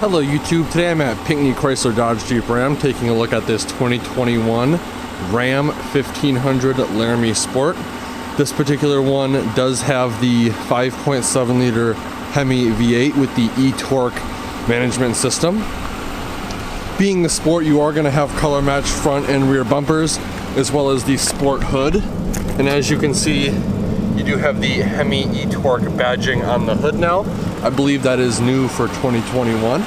Hello YouTube, today I'm at Pinckney Chrysler Dodge Jeep Ram taking a look at this 2021 Ram 1500 Laramie Sport. This particular one does have the 5.7 liter Hemi V8 with the Etorque management system. Being the Sport, you are going to have color matched front and rear bumpers as well as the Sport hood. And as you can see, you do have the Hemi Etorque badging on the hood now. I believe that is new for 2021.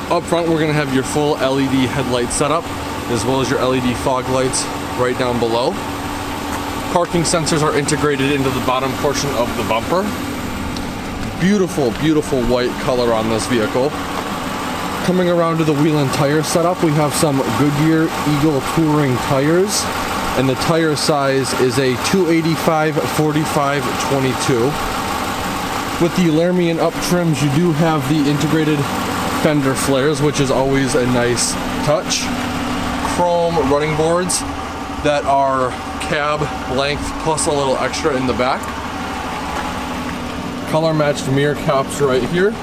Up front, we're going to have your full LED headlight setup, as well as your LED fog lights right down below. Parking sensors are integrated into the bottom portion of the bumper. Beautiful, beautiful white color on this vehicle. Coming around to the wheel and tire setup, we have some Goodyear Eagle Touring tires, and the tire size is a 285/45/22. With the Laramie and up trims, you do have the integrated fender flares, which is always a nice touch. Chrome running boards that are cab length plus a little extra in the back. Color matched mirror caps right here.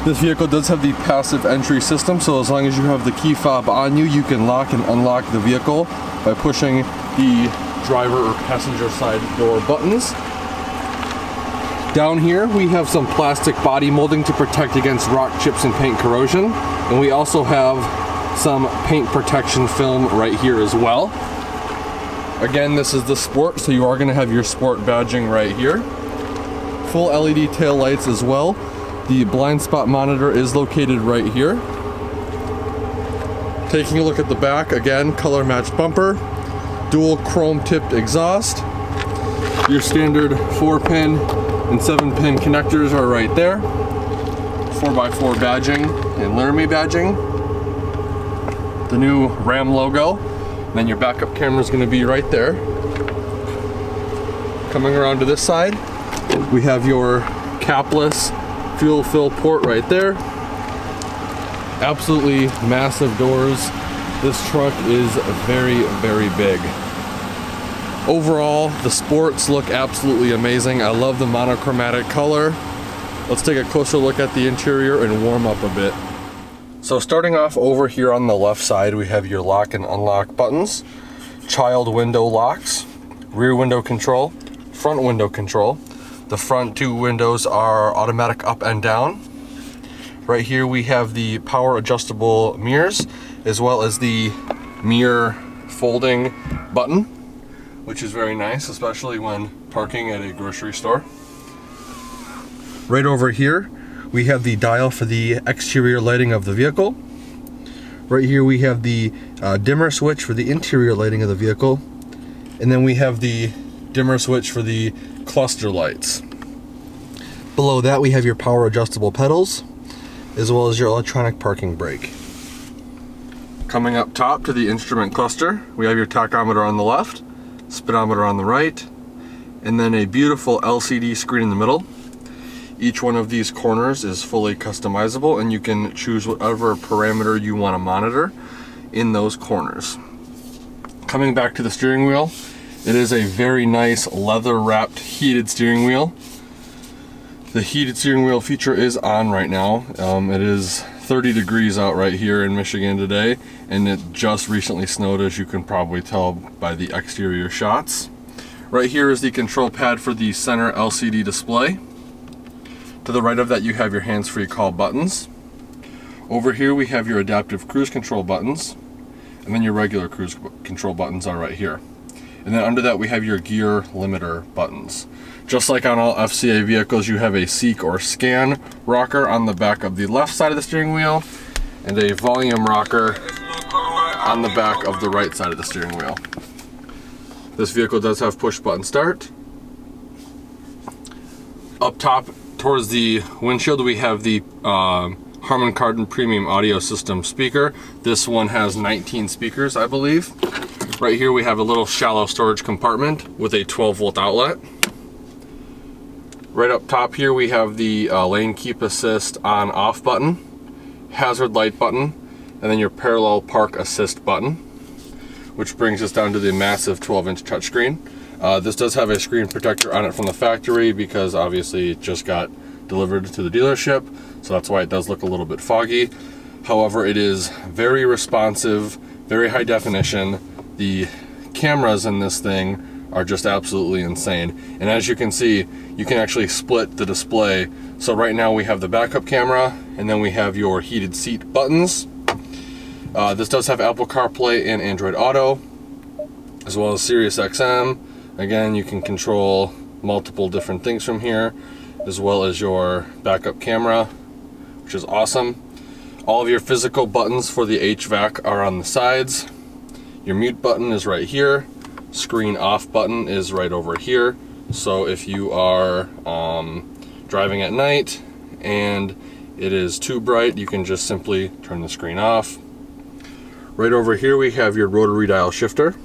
This vehicle does have the passive entry system, so as long as you have the key fob on you, you can lock and unlock the vehicle by pushing the driver or passenger side door buttons. Down here we have some plastic body molding to protect against rock chips and paint corrosion, and we also have some paint protection film right here as well. Again, this is the Sport, so you are going to have your Sport badging right here. Full LED tail lights as well. The blind spot monitor is located right here. Taking a look at the back, again, color matched bumper, dual chrome tipped exhaust. Your standard 4-pin and 7-pin connectors are right there. 4x4 badging and Laramie badging. The new Ram logo. And then your backup camera is going to be right there. Coming around to this side, we have your capless fuel fill port right there. Absolutely massive doors. This truck is very, very big. Overall, the Sports look absolutely amazing. I love the monochromatic color. Let's take a closer look at the interior and warm up a bit. So starting off over here on the left side, we have your lock and unlock buttons, child window locks, rear window control, front window control. The front two windows are automatic up and down. Right here we have the power adjustable mirrors, as well as the mirror folding button, which is very nice, especially when parking at a grocery store. Right over here, we have the dial for the exterior lighting of the vehicle. Right here we have the dimmer switch for the interior lighting of the vehicle. And then we have the dimmer switch for the cluster lights. Below that we have your power adjustable pedals, as well as your electronic parking brake. Coming up top to the instrument cluster, we have your tachometer on the left, speedometer on the right, and then a beautiful LCD screen in the middle. Each one of these corners is fully customizable, and you can choose whatever parameter you want to monitor in those corners. Coming back to the steering wheel, it is a very nice leather wrapped heated steering wheel. The heated steering wheel feature is on right now. It is 30 degrees out right here in Michigan today, and it just recently snowed, as you can probably tell by the exterior shots. Right here is the control pad for the center LCD display. To the right of that you have your hands-free call buttons. Over here we have your adaptive cruise control buttons, and then your regular cruise control buttons are right here. And then under that we have your gear limiter buttons. Just like on all FCA vehicles, you have a seek or scan rocker on the back of the left side of the steering wheel, and a volume rocker on the back of the right side of the steering wheel. This vehicle does have push button start. Up top towards the windshield we have the Harman Kardon Premium Audio System speaker. This one has 19 speakers, I believe. Right here we have a little shallow storage compartment with a 12-volt outlet. Right up top here we have the lane keep assist on off button, hazard light button, and then your parallel park assist button, which brings us down to the massive 12-inch touchscreen. This does have a screen protector on it from the factory because obviously it just got delivered to the dealership, so that's why it does look a little bit foggy. However, it is very responsive, very high definition. The cameras in this thing are just absolutely insane. And as you can see, you can actually split the display. So right now we have the backup camera, and then we have your heated seat buttons. This does have Apple CarPlay and Android Auto, as well as Sirius XM. Again, you can control multiple different things from here, as well as your backup camera, which is awesome. All of your physical buttons for the HVAC are on the sides. Your mute button is right here. Screen off button is right over here. So if you are driving at night and it is too bright, you can just simply turn the screen off. Right over here we have your rotary dial shifter.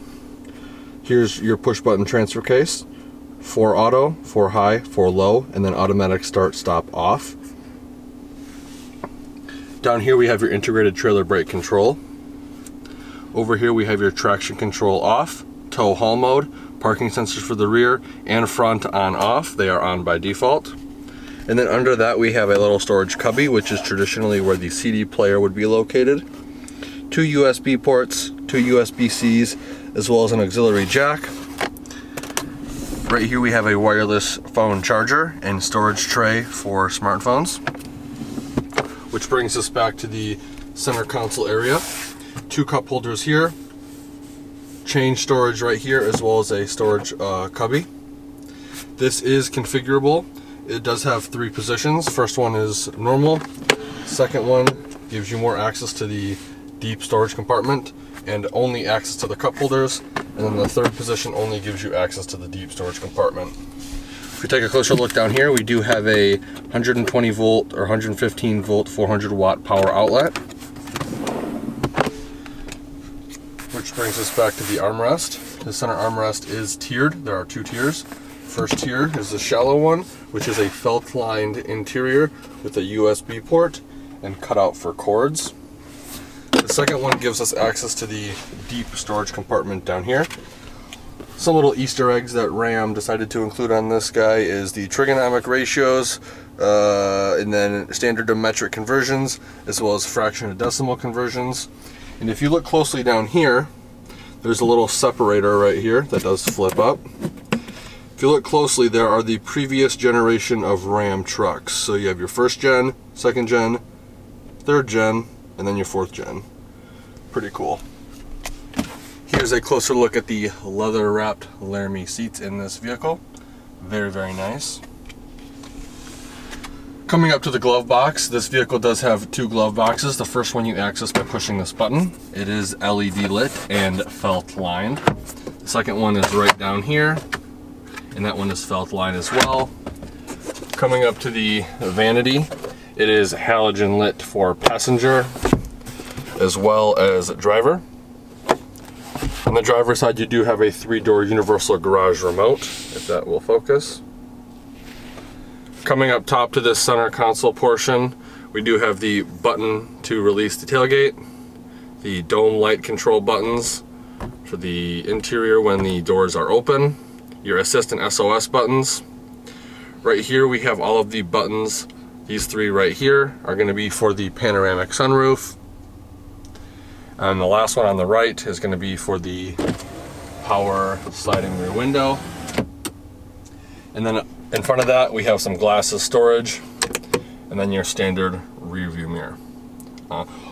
Here's your push button transfer case. 4 auto, 4 high, 4 low, and then automatic start stop off. Down here we have your integrated trailer brake control. Over here we have your traction control off, tow haul mode, parking sensors for the rear and front on off. They are on by default. And then under that we have a little storage cubby, which is traditionally where the CD player would be located. 2 USB ports, 2 USB-Cs, as well as an auxiliary jack. Right here we have a wireless phone charger and storage tray for smartphones. Which brings us back to the center console area. 2 cup holders here, chain storage right here, as well as a storage cubby. This is configurable. It does have 3 positions. First one is normal. Second one gives you more access to the deep storage compartment and only access to the cup holders. And then the third position only gives you access to the deep storage compartment. If we take a closer look down here, we do have a 120 volt or 115 volt 400 watt power outlet. Which brings us back to the armrest. The center armrest is tiered. There are 2 tiers. First tier is the shallow one, which is a felt-lined interior with a USB port and cutout for cords. The second one gives us access to the deep storage compartment down here. Some little Easter eggs that Ram decided to include on this guy is the trigonomic ratios, and then standard to metric conversions, as well as fraction to decimal conversions. And if you look closely down here, there's a little separator right here that does flip up. If you look closely, there are the previous generation of Ram trucks. So you have your 1st gen, 2nd gen, 3rd gen, and then your 4th gen. Pretty cool. Here's a closer look at the leather-wrapped Laramie seats in this vehicle. Very, very nice. Coming up to the glove box, this vehicle does have 2 glove boxes. The first one you access by pushing this button. It is LED lit and felt lined. The second one is right down here, and that one is felt lined as well. Coming up to the vanity, it is halogen lit for passenger as well as driver. On the driver's side, you do have a 3-door universal garage remote, if that will focus. Coming up top to this center console portion, we do have the button to release the tailgate, the dome light control buttons for the interior when the doors are open, your assist and SOS buttons. Right here we have all of the buttons. These 3 right here are going to be for the panoramic sunroof. And the last one on the right is going to be for the power sliding rear window. And then in front of that we have some glasses storage, and then your standard rear view mirror.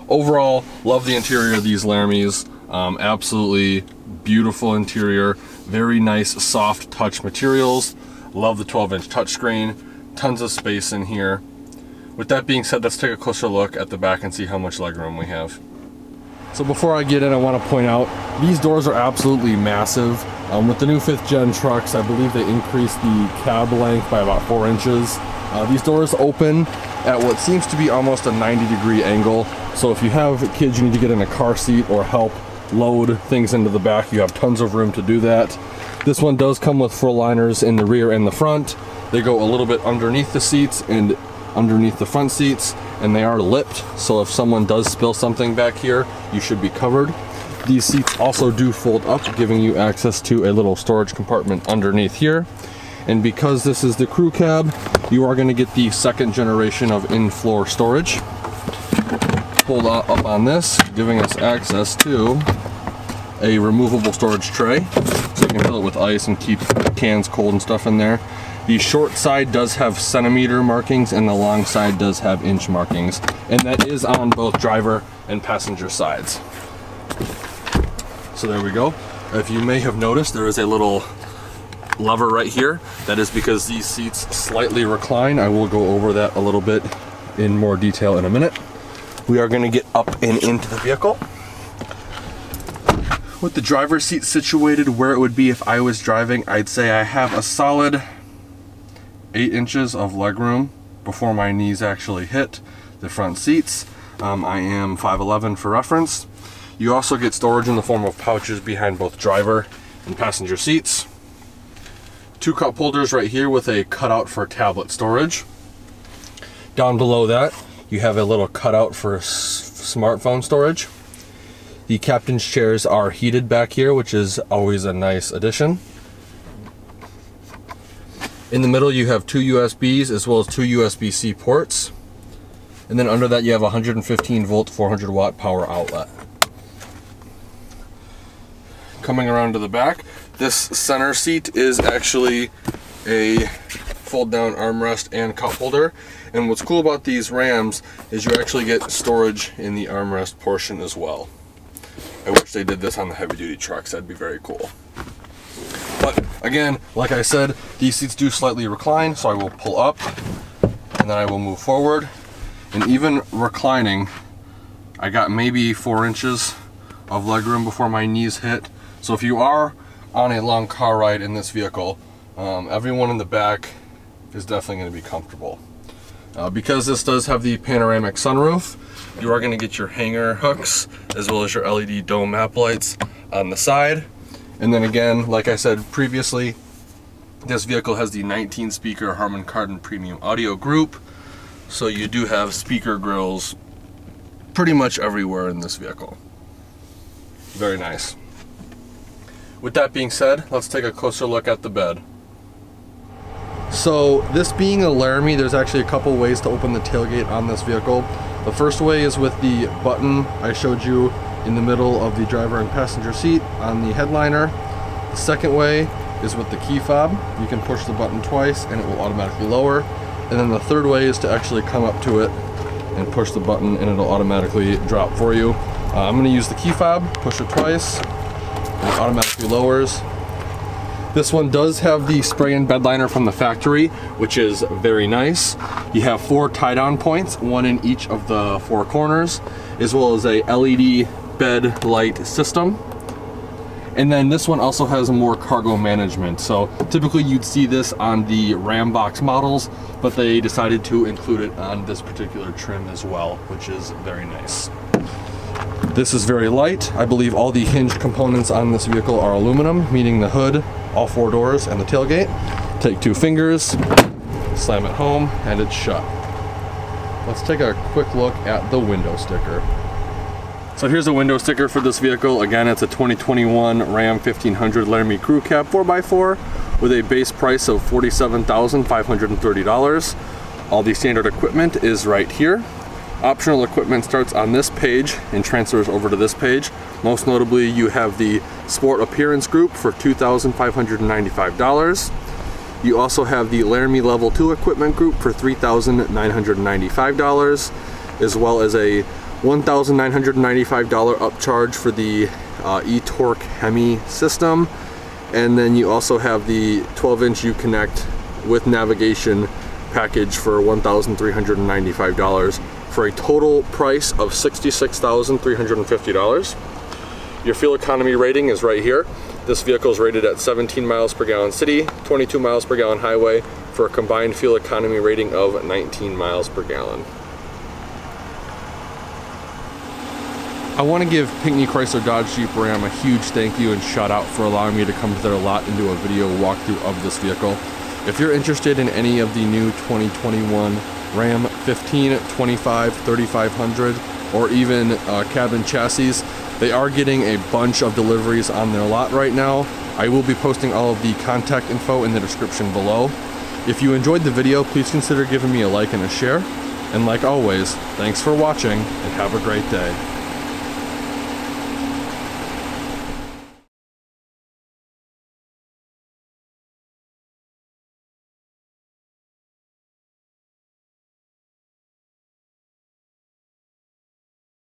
Overall, love the interior of these Laramies. Absolutely beautiful interior, very nice soft touch materials. Love the 12-inch touchscreen, tons of space in here. With that being said, let's take a closer look at the back and see how much legroom we have. So before I get in, I want to point out, these doors are absolutely massive. With the new 5th gen trucks, I believe they increased the cab length by about 4 inches. These doors open at what seems to be almost a 90-degree angle. So if you have kids you need to get in a car seat or help load things into the back, you have tons of room to do that. This one does come with full liners in the rear and the front. They go a little bit underneath the seats and underneath the front seats, and they are lipped, so if someone does spill something back here, you should be covered. These seats also do fold up, giving you access to a little storage compartment underneath here. And because this is the crew cab, you are going to get the second generation of in-floor storage. Pulled up on this, giving us access to a removable storage tray, so you can fill it with ice and keep cans cold and stuff in there. The short side does have centimeter markings and the long side does have inch markings, and that is on both driver and passenger sides. So there we go. If you may have noticed, there is a little lever right here. That is because these seats slightly recline. I will go over that a little bit in more detail in a minute. We are going to get up and into the vehicle. With the driver's seat situated where it would be if I was driving, I'd say I have a solid 8 inches of legroom before my knees actually hit the front seats. I am 5'11" for reference. You also get storage in the form of pouches behind both driver and passenger seats. 2 cup holders right here with a cutout for tablet storage. Down below that, you have a little cutout for smartphone storage. The captain's chairs are heated back here, which is always a nice addition. In the middle, you have 2 USBs as well as 2 USB-C ports. And then under that, you have a 115 volt, 400 watt power outlet. Coming around to the back, this center seat is actually a fold down armrest and cup holder. And what's cool about these Rams is you actually get storage in the armrest portion as well. I wish they did this on the heavy duty trucks, that'd be very cool. But again, like I said, these seats do slightly recline, so I will pull up and then I will move forward. And even reclining, I got maybe 4 inches of legroom before my knees hit. So if you are on a long car ride in this vehicle, everyone in the back is definitely going to be comfortable. Because this does have the panoramic sunroof, you are going to get your hanger hooks as well as your LED dome map lights on the side. And then again, like I said previously, this vehicle has the 19 speaker Harman Kardon premium audio group, so you do have speaker grills pretty much everywhere in this vehicle. Very nice. With that being said, let's take a closer look at the bed. So this being a Laramie, there's actually a couple ways to open the tailgate on this vehicle. The first way is with the button I showed you in the middle of the driver and passenger seat on the headliner. The second way is with the key fob. You can push the button twice and it will automatically lower. And then the third way is to actually come up to it and push the button and it'll automatically drop for you. I'm going to use the key fob, push it twice, and it automatically lowers. This one does have the spray-in bed liner from the factory, which is very nice. You have 4 tie-down points, 1 in each of the 4 corners, as well as a LED bed light system. And then this one also has more cargo management. So typically you'd see this on the Ram box models, but they decided to include it on this particular trim as well, which is very nice. This is very light. I believe all the hinge components on this vehicle are aluminum, meaning the hood, all 4 doors, and the tailgate. Take 2 fingers, slam it home, and it's shut. Let's take a quick look at the window sticker. So here's a window sticker for this vehicle. Again, it's a 2021 Ram 1500 Laramie Crew Cab 4x4 with a base price of $47,530. All the standard equipment is right here. Optional equipment starts on this page and transfers over to this page. Most notably, you have the Sport Appearance Group for $2,595. You also have the Laramie Level 2 Equipment Group for $3,995, as well as a $1,995 upcharge for the Etorque Hemi system. And then you also have the 12-inch Uconnect with navigation package for $1,395 for a total price of $66,350. Your fuel economy rating is right here. This vehicle is rated at 17 miles per gallon city, 22 miles per gallon highway, for a combined fuel economy rating of 19 miles per gallon. I want to give Pinckney Chrysler Dodge Jeep Ram a huge thank you and shout out for allowing me to come to their lot and do a video walkthrough of this vehicle. If you're interested in any of the new 2021 Ram 15, 25, 3500, or even cabin chassis, they are getting a bunch of deliveries on their lot right now. I will be posting all of the contact info in the description below. If you enjoyed the video, please consider giving me a like and a share. And like always, thanks for watching and have a great day.